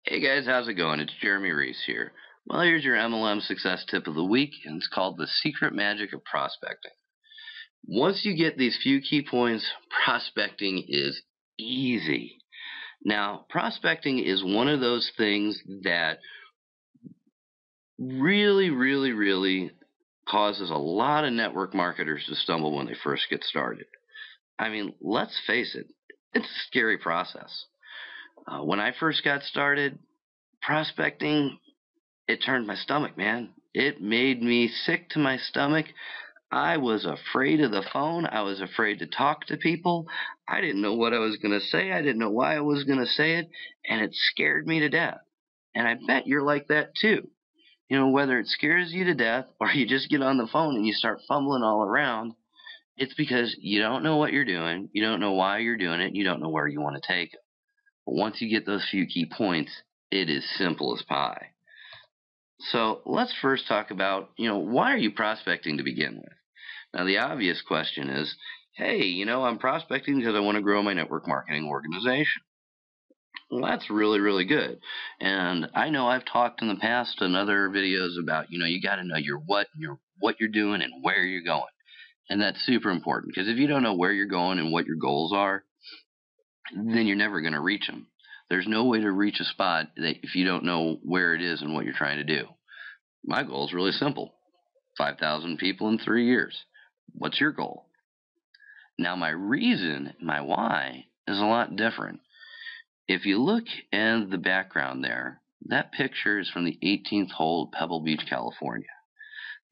Hey guys, how's it going? It's Jeremy Reese here. Well, here's your MLM success tip of the week, and it's called the secret magic of prospecting. Once you get these few key points, prospecting is easy. Now, prospecting is one of those things that really causes a lot of network marketers to stumble when they first get started. I mean, let's face it, it's a scary process. When I first got started, prospecting, it turned my stomach, man. It made me sick to my stomach. I was afraid of the phone. I was afraid to talk to people. I didn't know what I was going to say. I didn't know why I was going to say it, and it scared me to death. And I bet you're like that too. Whether it scares you to death or you just get on the phone and you start fumbling all around, it's because you don't know what you're doing, you don't know why you're doing it, and you don't know where you want to take it. But once you get those few key points, it is simple as pie. So let's first talk about, why are you prospecting to begin with? Now, the obvious question is, hey, I'm prospecting because I want to grow my network marketing organization. Well, that's really good. And I know I've talked in the past in other videos about, you got to know your what you're doing and where you're going. And that's super important because if you don't know where you're going and what your goals are, then you're never going to reach them. There's no way to reach a spot if you don't know where it is and what you're trying to do. My goal is really simple. 5,000 people in 3 years. What's your goal? Now, my reason, my why, is a lot different. If you look at the background there, that picture is from the 18th hole at Pebble Beach, California.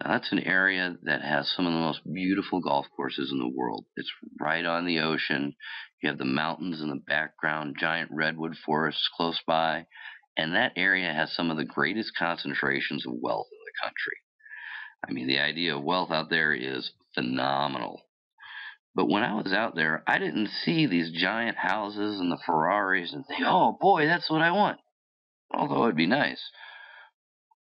Now, that's an area that has some of the most beautiful golf courses in the world. It's right on the ocean. You have the mountains in the background, giant redwood forests close by, and that area has some of the greatest concentrations of wealth in the country. I mean, the idea of wealth out there is phenomenal. But when I was out there, I didn't see these giant houses and the Ferraris and think, oh boy, that's what I want. Although it'd be nice.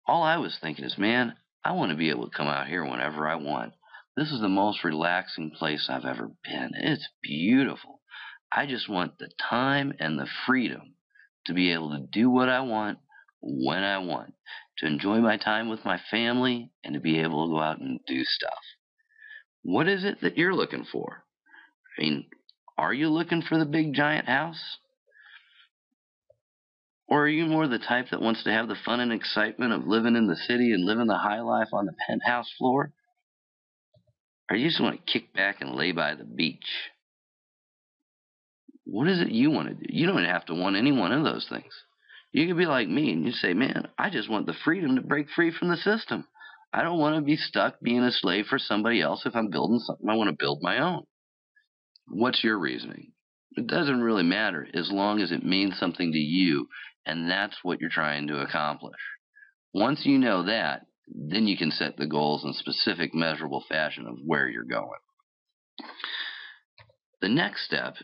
All I was thinking is, man, I want to be able to come out here whenever I want. This is the most relaxing place I've ever been. It's beautiful. I just want the time and the freedom to be able to do what I want when I want, to enjoy my time with my family, and to be able to go out and do stuff. What is it that you're looking for? I mean, are you looking for the big giant house? Or are you more the type that wants to have the fun and excitement of living in the city and living the high life on the penthouse floor? Or you just want to kick back and lay by the beach? What is it you want to do? You don't have to want any one of those things. You could be like me and you say, man, I just want the freedom to break free from the system. I don't want to be stuck being a slave for somebody else. If I'm building something, I want to build my own. What's your reasoning? It doesn't really matter as long as it means something to you, and that's what you're trying to accomplish. Once you know that, then you can set the goals in specific, measurable fashion of where you're going. The next step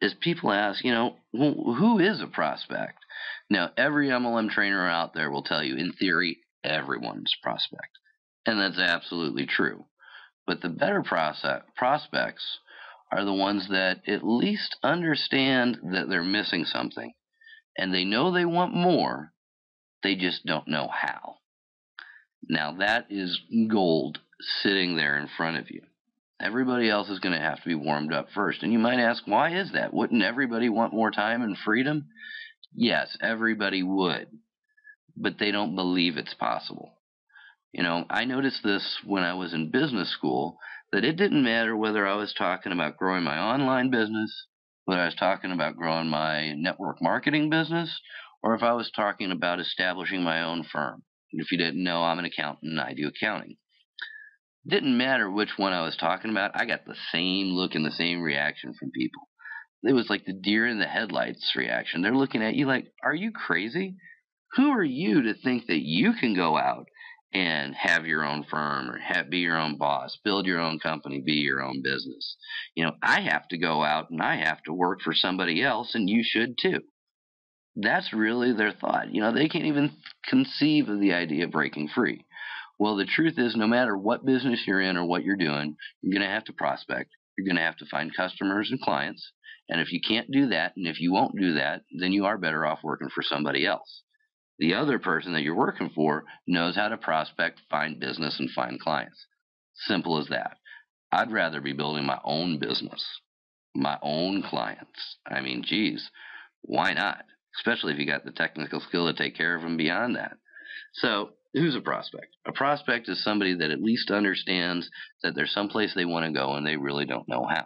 is people ask, well, who is a prospect? Now, every MLM trainer out there will tell you, in theory, everyone's a prospect. And that's absolutely true. But the better prospects are the ones that at least understand that they're missing something. And they know they want more, they just don't know how. Now, that is gold sitting there in front of you. Everybody else is going to have to be warmed up first. And you might ask, why is that? Wouldn't everybody want more time and freedom? Yes, everybody would. But they don't believe it's possible. I noticed this when I was in business school, that it didn't matter whether I was talking about growing my online business, whether I was talking about growing my network marketing business, or if I was talking about establishing my own firm. And if you didn't know, I'm an accountant and I do accounting. Didn't matter which one I was talking about, I got the same look and the same reaction from people. It was like the deer in the headlights reaction. They're looking at you like, are you crazy? Who are you to think that you can go out and have your own firm or be your own boss, build your own company, be your own business? I have to go out and I have to work for somebody else, and you should too. That's really their thought. They can't even conceive of the idea of breaking free. Well, the truth is, no matter what business you're in or what you're doing, you're going to have to prospect. You're going to have to find customers and clients. And if you can't do that, and if you won't do that, then you are better off working for somebody else. The other person that you're working for knows how to prospect, find business, and find clients. Simple as that. I'd rather be building my own business, my own clients. I mean, geez, why not? Especially if you got the technical skill to take care of them beyond that. So, who's a prospect? A prospect is somebody that at least understands that there's someplace they want to go and they really don't know how.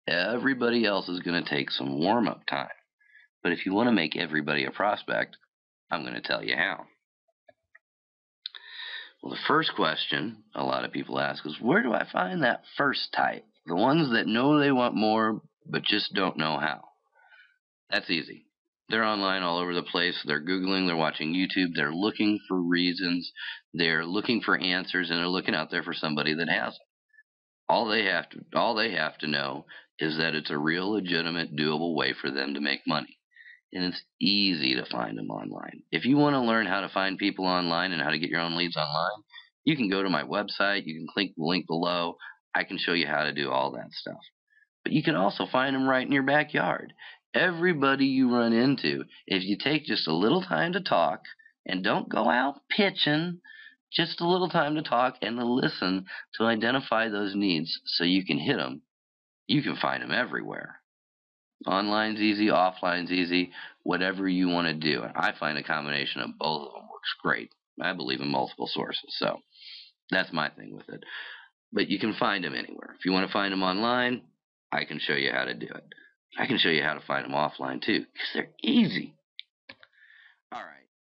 Everybody else is going to take some warm up time. But if you want to make everybody a prospect, I'm going to tell you how. Well, the first question a lot of people ask is, where do I find that first type? The ones that know they want more, but just don't know how. That's easy. They're online all over the place. They're Googling, they're watching YouTube, they're looking for reasons, they're looking for answers, and they're looking out there for somebody that has them. All they have to know is that it's a real, legitimate, doable way for them to make money. And it's easy to find them online. If you want to learn how to find people online and how to get your own leads online, you can go to my website. You can click the link below. I can show you how to do all that stuff. But you can also find them right in your backyard. Everybody you run into, if you take just a little time to talk and don't go out pitching, just a little time to talk and to listen to identify those needs so you can hit them, you can find them everywhere. Online's easy, offline's easy, whatever you want to do. And I find a combination of both of them works great. I believe in multiple sources, so that's my thing with it. But you can find them anywhere. If you want to find them online, I can show you how to do it. I can show you how to find them offline too, because they're easy. All right.